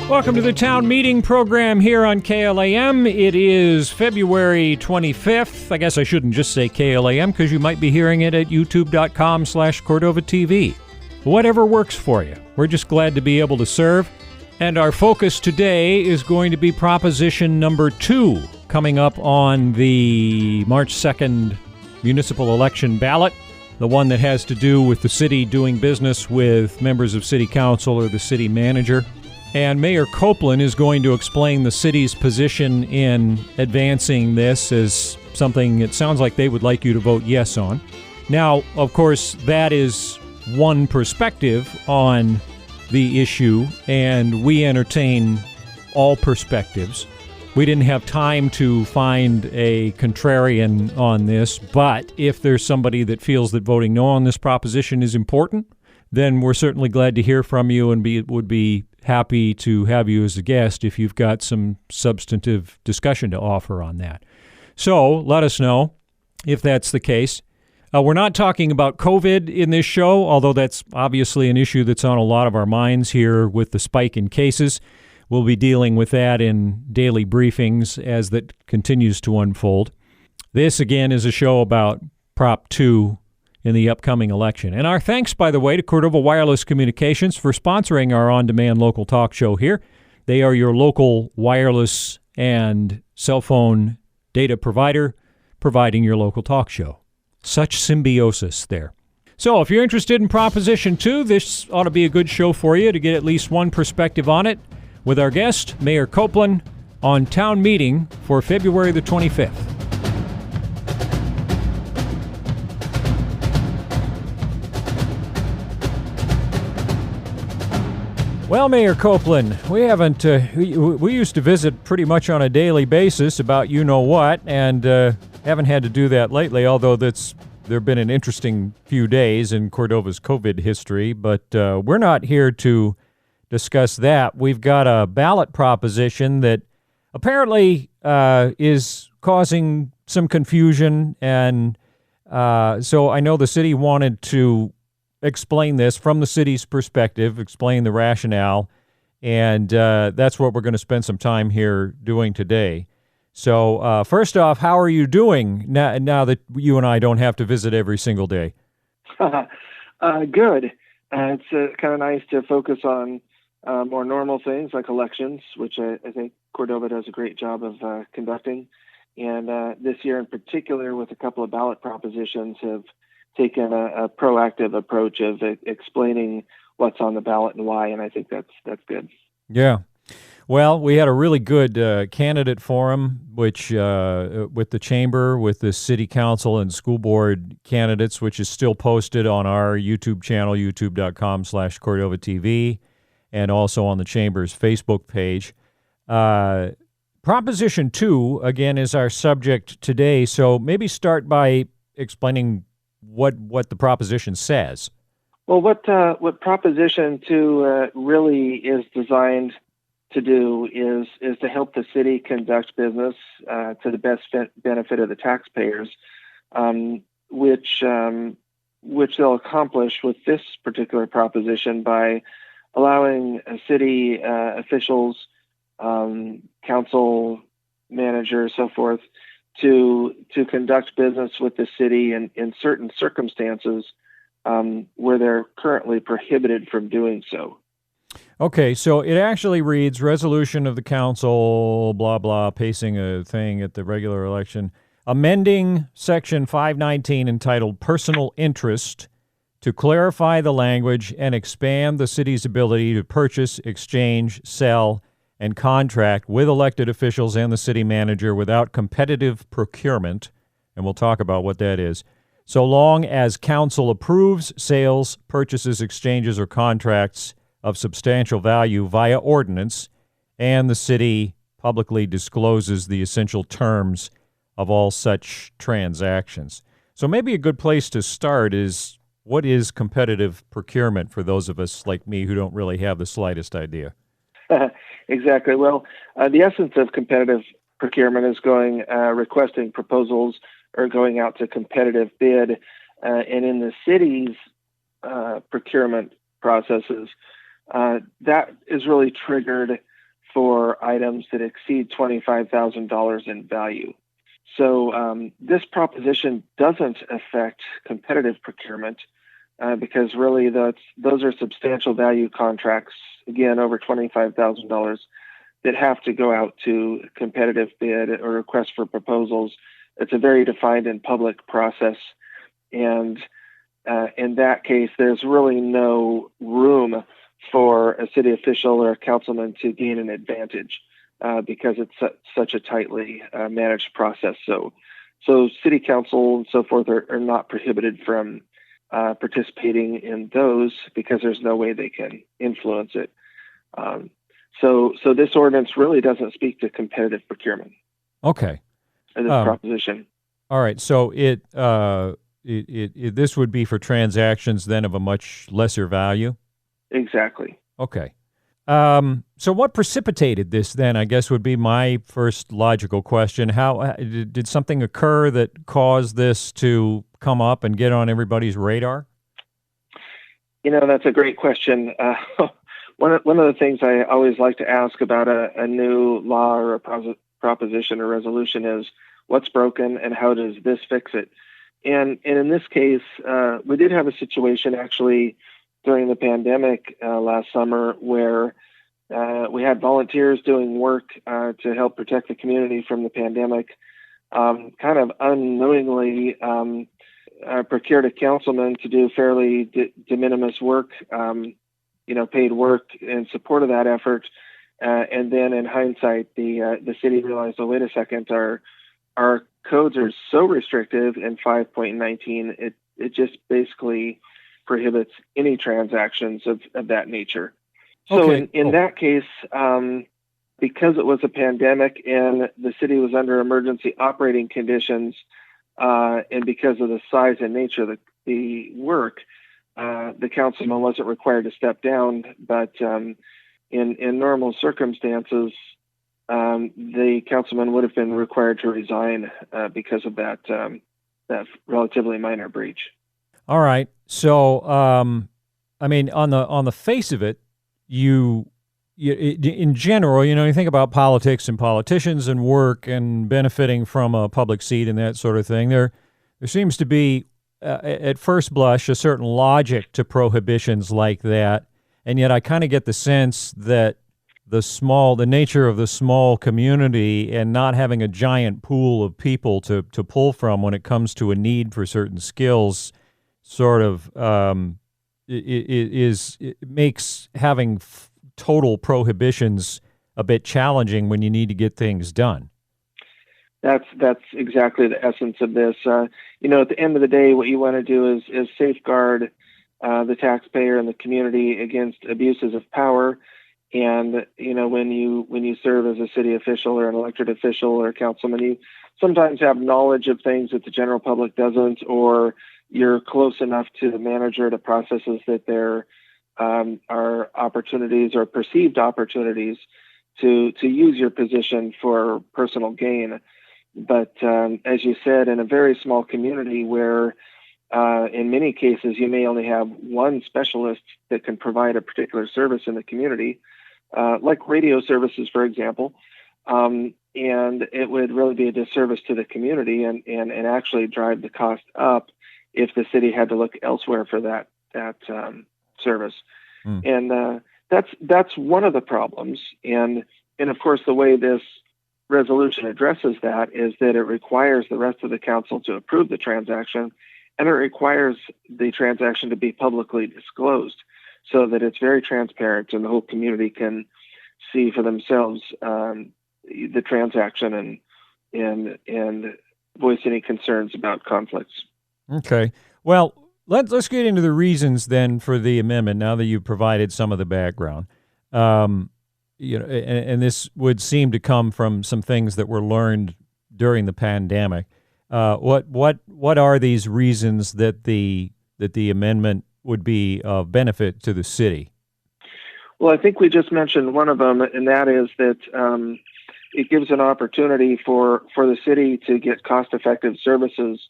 Welcome to the town meeting program here on KLAM. It is February 25th. I guess I shouldn't just say KLAM because you might be hearing it at youtube.com/Cordova TV. Whatever works for you. We're just glad to be able to serve. And our focus today is going to be Proposition number 2, coming up on the March 2nd municipal election ballot, the one that has to do with the city doing business with members of city council or the city manager. And Mayor Copeland is going to explain the city's position in advancing this as something it sounds like they would like you to vote yes on. Now, of course, that is one perspective on the issue, and we entertain all perspectives. We didn't have time to find a contrarian on this, but if there's somebody that feels that voting no on this proposition is important, then we're certainly glad to hear from you and would be happy to have you as a guest if you've got some substantive discussion to offer on that. So let us know if that's the case. We're not talking about COVID in this show, although that's obviously an issue that's on a lot of our minds here with the spike in cases. We'll be dealing with that in daily briefings as that continues to unfold. This, again, is a show about Prop 2 in the upcoming election. And our thanks, by the way, to Cordova Wireless Communications for sponsoring our on-demand local talk show here. They are your local wireless and cell phone data provider, providing your local talk show. Such symbiosis there. So if you're interested in Proposition 2, this ought to be a good show for you to get at least one perspective on it with our guest, Mayor Copeland, on town meeting for February the 25th. Well, Mayor Copeland, we haven't, we used to visit pretty much on a daily basis about you-know-what, and haven't had to do that lately, although there have been an interesting few days in Cordova's COVID history, but we're not here to discuss that. We've got a ballot proposition that apparently is causing some confusion, and so I know the city wanted to explain this from the city's perspective, explain the rationale, and that's what we're going to spend some time here doing today. So first off, how are you doing now that you and I don't have to visit every single day? Good. It's kind of nice to focus on more normal things like elections, which I think Cordova does a great job of conducting. And this year in particular, with a couple of ballot propositions, have taken a proactive approach of explaining what's on the ballot and why, and I think that's good. Yeah. Well, we had a really good candidate forum, which with the chamber, with the city council and school board candidates, which is still posted on our YouTube channel, youtube.com/Cordova TV, and also on the chamber's Facebook page. Proposition 2, again, is our subject today, so maybe start by explaining what the proposition says. Well, what Proposition 2 really is designed to do is to help the city conduct business to the best benefit of the taxpayers, which they'll accomplish with this particular proposition by allowing city officials, council managers, so forth, to conduct business with the city in certain circumstances where they're currently prohibited from doing so. Okay, so it actually reads, resolution of the council, blah, blah, pacing a thing at the regular election, amending Section 519 entitled Personal Interest to clarify the language and expand the city's ability to purchase, exchange, sell, and contract with elected officials and the city manager without competitive procurement, and we'll talk about what that is, so long as council approves sales, purchases, exchanges, or contracts of substantial value via ordinance, and the city publicly discloses the essential terms of all such transactions. So maybe a good place to start is, what is competitive procurement for those of us like me who don't really have the slightest idea? Exactly. Well, the essence of competitive procurement is requesting proposals or going out to competitive bid And in the city's procurement processes, that is really triggered for items that exceed $25,000 in value. So this proposition doesn't affect competitive procurement because really those are substantial value contracts, again, over $25,000 that have to go out to competitive bid or request for proposals. It's a very defined and public process. And in that case, there's really no room for a city official or a councilman to gain an advantage because it's such a tightly managed process. So city council and so forth are not prohibited from participating in those because there's no way they can influence it. So this ordinance really doesn't speak to competitive procurement. Okay. This proposition. All right. So this would be for transactions then of a much lesser value? Exactly. Okay. So what precipitated this then, I guess, would be my first logical question. How did something occur that caused this to come up and get on everybody's radar? That's a great question. One of the things I always like to ask about a new law or a proposition or resolution is what's broken and how does this fix it? And in this case, we did have a situation actually during the pandemic last summer where we had volunteers doing work to help protect the community from the pandemic, kind of unknowingly procured a councilman to do fairly de minimis work, paid work in support of that effort. And then in hindsight, the city realized, oh, wait a second, our codes are so restrictive in 5.19, it just basically prohibits any transactions of that nature. So in that case, because it was a pandemic and the city was under emergency operating conditions, and because of the size and nature of the work, the councilman wasn't required to step down. But in normal circumstances, the councilman would have been required to resign because of that relatively minor breach. All right. So, I mean, on the face of it, you in general, you think about politics and politicians and work and benefiting from a public seat and that sort of thing. There seems to be, at first blush, a certain logic to prohibitions like that, and yet I kind of get the sense that the nature of the small community and not having a giant pool of people to pull from when it comes to a need for certain skills sort of it makes having total prohibitions a bit challenging when you need to get things done. That's exactly the essence of this. At the end of the day, what you want to do is safeguard the taxpayer and the community against abuses of power. And when you serve as a city official or an elected official or a councilman, you sometimes have knowledge of things that the general public doesn't, or you're close enough to the manager of the processes that there are opportunities or perceived opportunities to use your position for personal gain. But as you said, in a very small community where in many cases you may only have one specialist that can provide a particular service in the community, like radio services, for example, and it would really be a disservice to the community and actually drive the cost up if the city had to look elsewhere for that service. And that's one of the problems. And of course, the way this resolution addresses that is that it requires the rest of the council to approve the transaction, and it requires the transaction to be publicly disclosed so that it's very transparent and the whole community can see for themselves the transaction and voice any concerns about conflicts. Okay. Well, let's get into the reasons then for the amendment now that you've provided some of the background. And this would seem to come from some things that were learned during the pandemic. What are these reasons that the amendment would be of benefit to the city? Well, I think we just mentioned one of them, and that is that it gives an opportunity for the city to get cost-effective services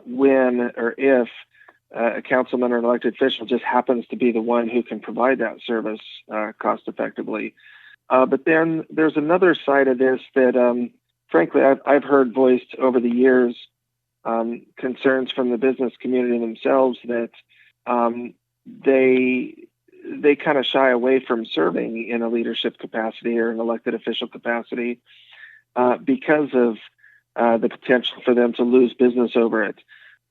when or if a councilman or an elected official just happens to be the one who can provide that service cost effectively. But then there's another side of this that, frankly, I've heard voiced over the years, concerns from the business community themselves that they kind of shy away from serving in a leadership capacity or an elected official capacity because of the potential for them to lose business over it.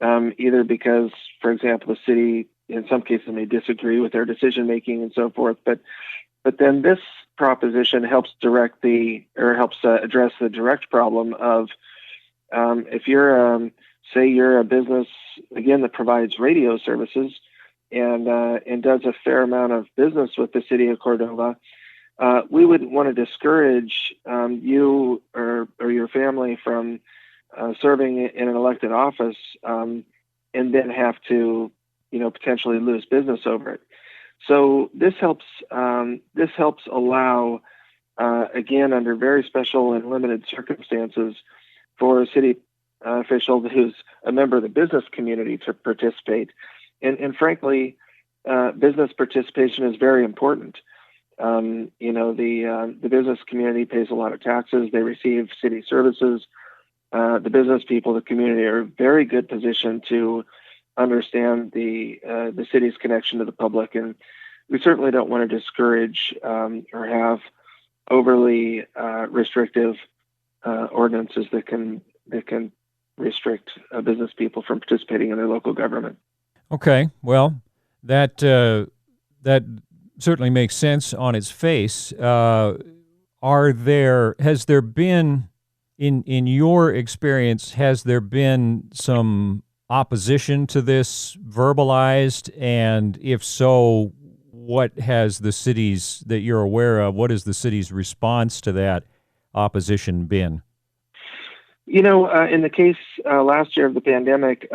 Either because, for example, the city, in some cases, may disagree with their decision making and so forth. But then this proposition helps address the direct problem of if you're, say, you're a business again that provides radio services and does a fair amount of business with the city of Cordova. We wouldn't want to discourage you or your family from serving in an elected office and then have to, potentially lose business over it. So this helps allow, again, under very special and limited circumstances, for a city official who's a member of the business community to participate. And frankly, business participation is very important. The business community pays a lot of taxes. They receive city services. The business people, the community, are in a very good position to understand the city's connection to the public, and we certainly don't want to discourage or have overly restrictive ordinances that can restrict business people from participating in their local government. Okay, well, that certainly makes sense on its face. Has there been, in your experience, has there been some opposition to this verbalized? And if so, what has the city's, that you're aware of, what has the city's response to that opposition been? In the case last year of the pandemic,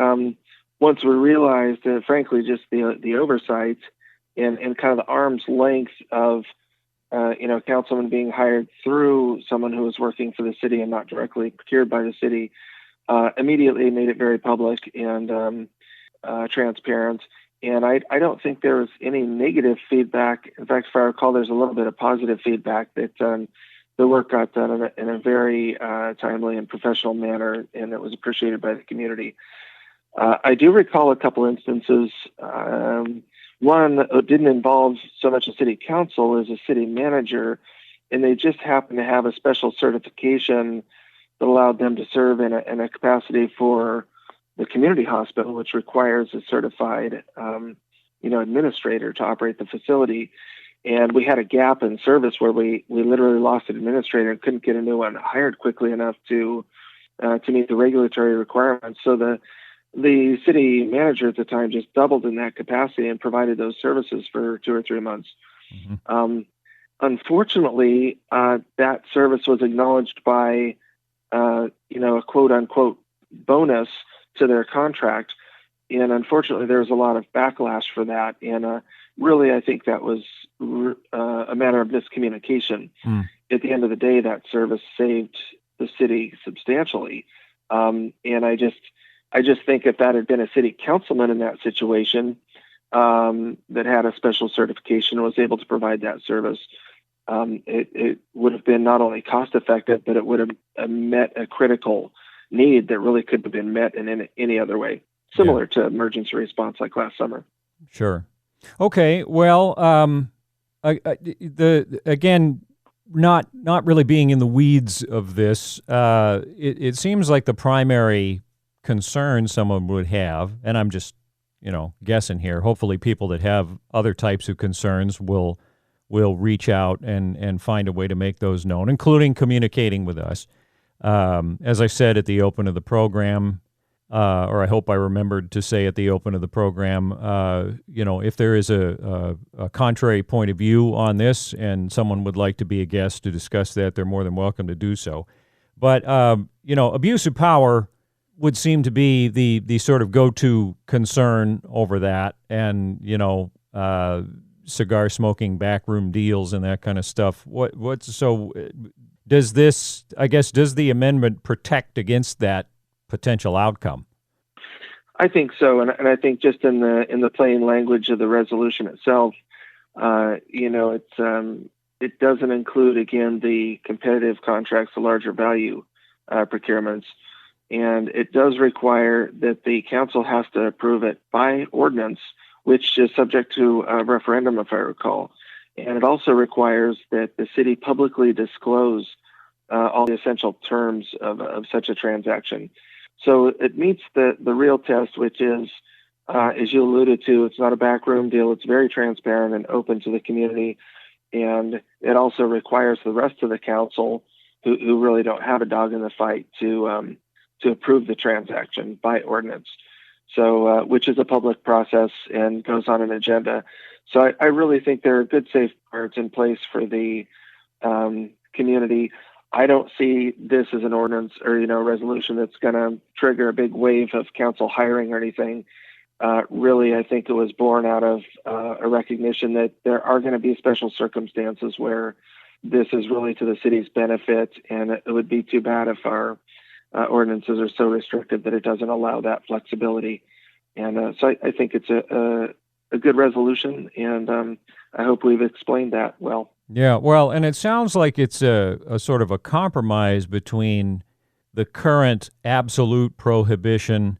once we realized, frankly, just the oversight and kind of the arm's length of, councilmen being hired through someone who was working for the city and not directly procured by the city, immediately made it very public and transparent. And I don't think there was any negative feedback. In fact, if I recall, there's a little bit of positive feedback that the work got done in a very timely and professional manner, and it was appreciated by the community. I do recall a couple instances. One didn't involve so much a city council as a city manager, and they just happened to have a special certification that allowed them to serve in a capacity for the community hospital, which requires a certified, administrator to operate the facility. And we had a gap in service where we literally lost an administrator and couldn't get a new one hired quickly enough to meet the regulatory requirements. So the city manager at the time just doubled in that capacity and provided those services for 2 or 3 months. Mm-hmm. Unfortunately, that service was acknowledged by, a quote unquote bonus to their contract. And unfortunately, there was a lot of backlash for that. And really, I think that was a matter of miscommunication. Mm. At the end of the day, that service saved the city substantially. And I just think if that had been a city councilman in that situation that had a special certification and was able to provide that service, it would have been not only cost effective, but it would have met a critical need that really couldn't have been met in any other way, similar to emergency response like last summer. Sure. Okay. Well, again, not really being in the weeds of this, it seems like the primary concern someone would have, and I'm just, guessing here, hopefully people that have other types of concerns will reach out and find a way to make those known, including communicating with us. As I said at the open of the program, or I hope I remembered to say at the open of the program, if there is a contrary point of view on this and someone would like to be a guest to discuss that, they're more than welcome to do so. But, abuse of power would seem to be the sort of go-to concern over that, and, cigar smoking, backroom deals and that kind of stuff. So does the amendment protect against that potential outcome? I think so, and I think just in the plain language of the resolution itself, it doesn't include again the competitive contracts, the larger value procurements, and it does require that the council has to approve it by ordinance, which is subject to a referendum, if I recall. And it also requires that the city publicly disclose all the essential terms of such a transaction. So it meets the real test, which is, as you alluded to, it's not a backroom deal. It's very transparent and open to the community. And it also requires the rest of the council, who really don't have a dog in the fight, to approve the transaction by ordinance. So, which is a public process and goes on an agenda. So I really think there are good safeguards in place for the community. I don't see this as an ordinance or resolution that's going to trigger a big wave of council hiring or anything. Really, I think it was born out of a recognition that there are going to be special circumstances where this is really to the city's benefit, and it would be too bad if our ordinances are so restricted that it doesn't allow that flexibility. And so I think it's a good resolution, and I hope we've explained that well. Yeah, well, and it sounds like it's a sort of a compromise between the current absolute prohibition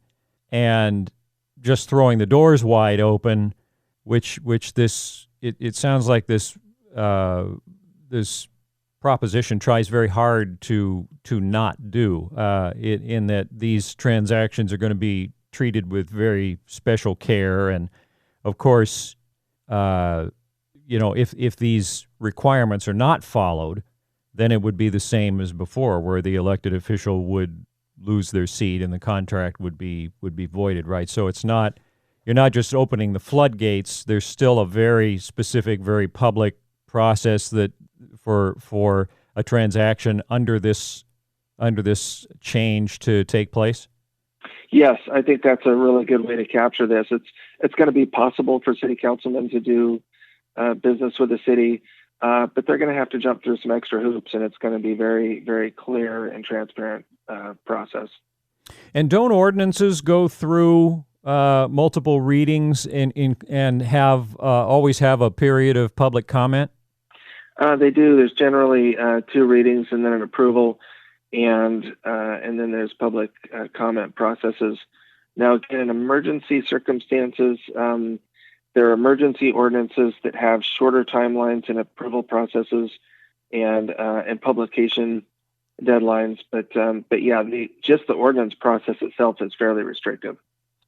and just throwing the doors wide open, which it sounds like this this proposition tries very hard to not do, in that these transactions are going to be treated with very special care, and of course, if these requirements are not followed, then it would be the same as before, where the elected official would lose their seat and the contract would be voided, right? So you're not just opening the floodgates. There's still a very specific, very public process that for a transaction under this change to take place. Yes, I think that's a really good way to capture this. It's going to be possible for city councilmen to do business with the city, but they're going to have to jump through some extra hoops, and it's going to be very, very clear and transparent process. And don't ordinances go through multiple readings and have always have a period of public comment? They do. There's generally 2 readings and then an approval, and then there's public comment processes. Now, again, in emergency circumstances, there are emergency ordinances that have shorter timelines and approval processes and publication deadlines. But yeah, just the ordinance process itself is fairly restrictive.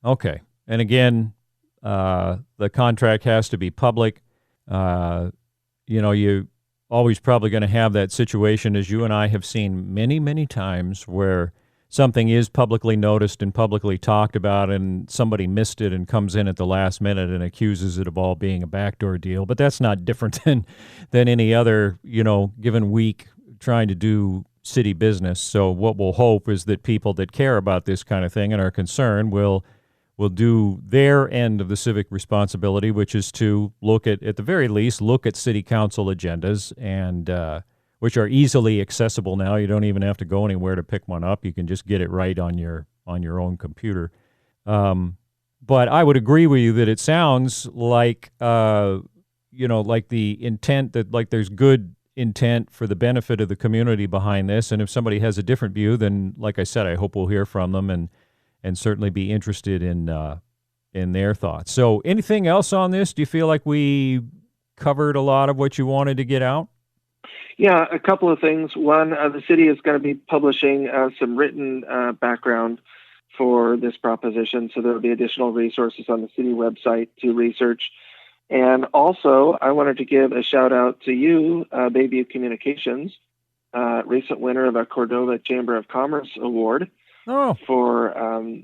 Okay. And again, the contract has to be public. You always probably going to have that situation, as you and I have seen many, many times, where something is publicly noticed and publicly talked about, and somebody missed it and comes in at the last minute and accuses it of all being a backdoor deal. But that's not different than any other, given week trying to do city business. So what we'll hope is that people that care about this kind of thing and are concerned will do their end of the civic responsibility, which is to look at the very least, look at city council agendas, and which are easily accessible now. You don't even have to go anywhere to pick one up. You can just get it right on your own computer. But I would agree with you that it sounds like, like the intent, that like there's good intent for the benefit of the community behind this. And if somebody has a different view, then like I said, I hope we'll hear from them and certainly be interested in their thoughts. So anything else on this? Do you feel like we covered a lot of what you wanted to get out? Yeah, a couple of things. One, the city is going to be publishing some written background for this proposition, so there will be additional resources on the city website to research. And also, I wanted to give a shout out to you, Bayview Communications, recent winner of a Cordova Chamber of Commerce Award. For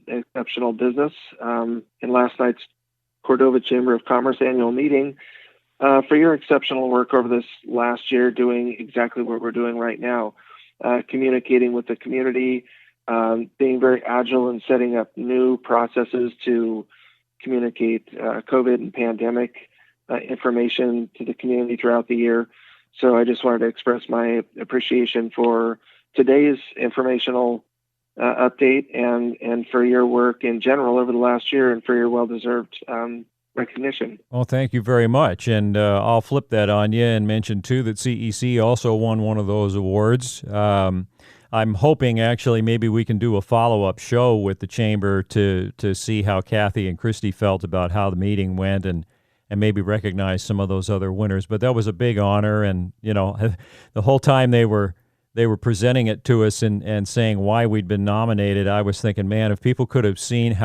exceptional business in last night's Cordova Chamber of Commerce annual meeting, for your exceptional work over this last year, doing exactly what we're doing right now, communicating with the community, being very agile in setting up new processes to communicate COVID and pandemic information to the community throughout the year. So I just wanted to express my appreciation for today's informational update and for your work in general over the last year and for your well-deserved recognition. Well, thank you very much. And I'll flip that on you and mention, too, that CEC also won one of those awards. I'm hoping, actually, maybe we can do a follow-up show with the Chamber to see how Kathy and Christy felt about how the meeting went and maybe recognize some of those other winners. But that was a big honor, and, the whole time they were presenting it to us and saying why we'd been nominated, I was thinking, man, if people could have seen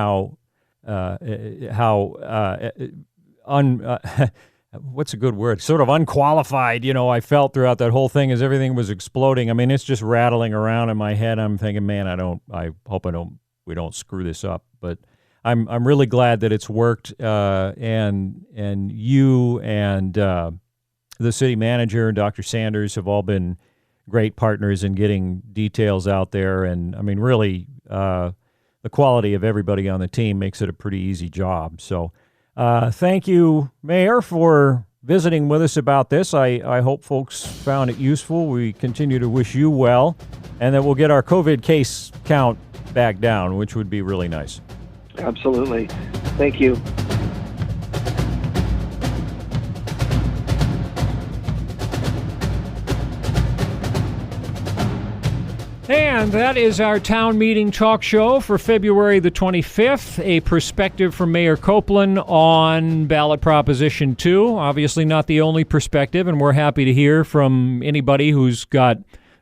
what's a good word? Sort of unqualified, I felt throughout that whole thing as everything was exploding. I mean, it's just rattling around in my head. I'm thinking, man, I hope we don't screw this up. But I'm really glad that it's worked. And you and the city manager and Dr. Sanders have all been great partners in getting details out there. And I mean, really, the quality of everybody on the team makes it a pretty easy job. So thank you, Mayor, for visiting with us about this. I hope folks found it useful. We continue to wish you well, and that we'll get our COVID case count back down, which would be really nice. Absolutely. Thank you. And that is our town meeting talk show for February the 25th, a perspective from Mayor Copeland on ballot Proposition 2. Obviously not the only perspective, and we're happy to hear from anybody who's got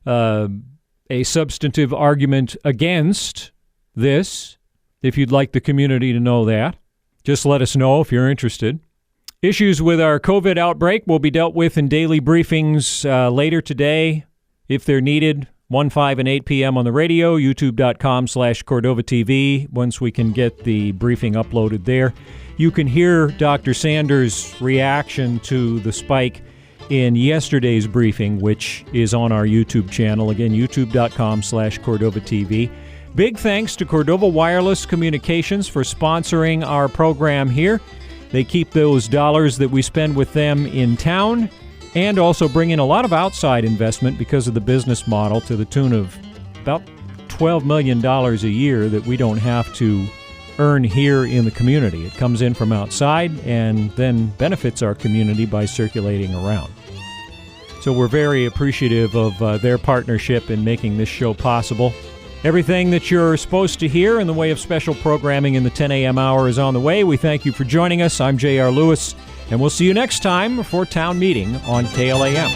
a substantive argument against this. If you'd like the community to know that, just let us know if you're interested. Issues with our COVID outbreak will be dealt with in daily briefings later today, if they're needed. 1, 5, and 8 p.m. on the radio, youtube.com/Cordova TV, once we can get the briefing uploaded there. You can hear Dr. Sanders' reaction to the spike in yesterday's briefing, which is on our YouTube channel. Again, youtube.com/Cordova TV. Big thanks to Cordova Wireless Communications for sponsoring our program here. They keep those dollars that we spend with them in town, and also bring in a lot of outside investment because of the business model to the tune of about $12 million a year that we don't have to earn here in the community. It comes in from outside and then benefits our community by circulating around. So we're very appreciative of their partnership in making this show possible. Everything that you're supposed to hear in the way of special programming in the 10 a.m. hour is on the way. We thank you for joining us. I'm J.R. Lewis. And we'll see you next time for Town Meeting on KLAM.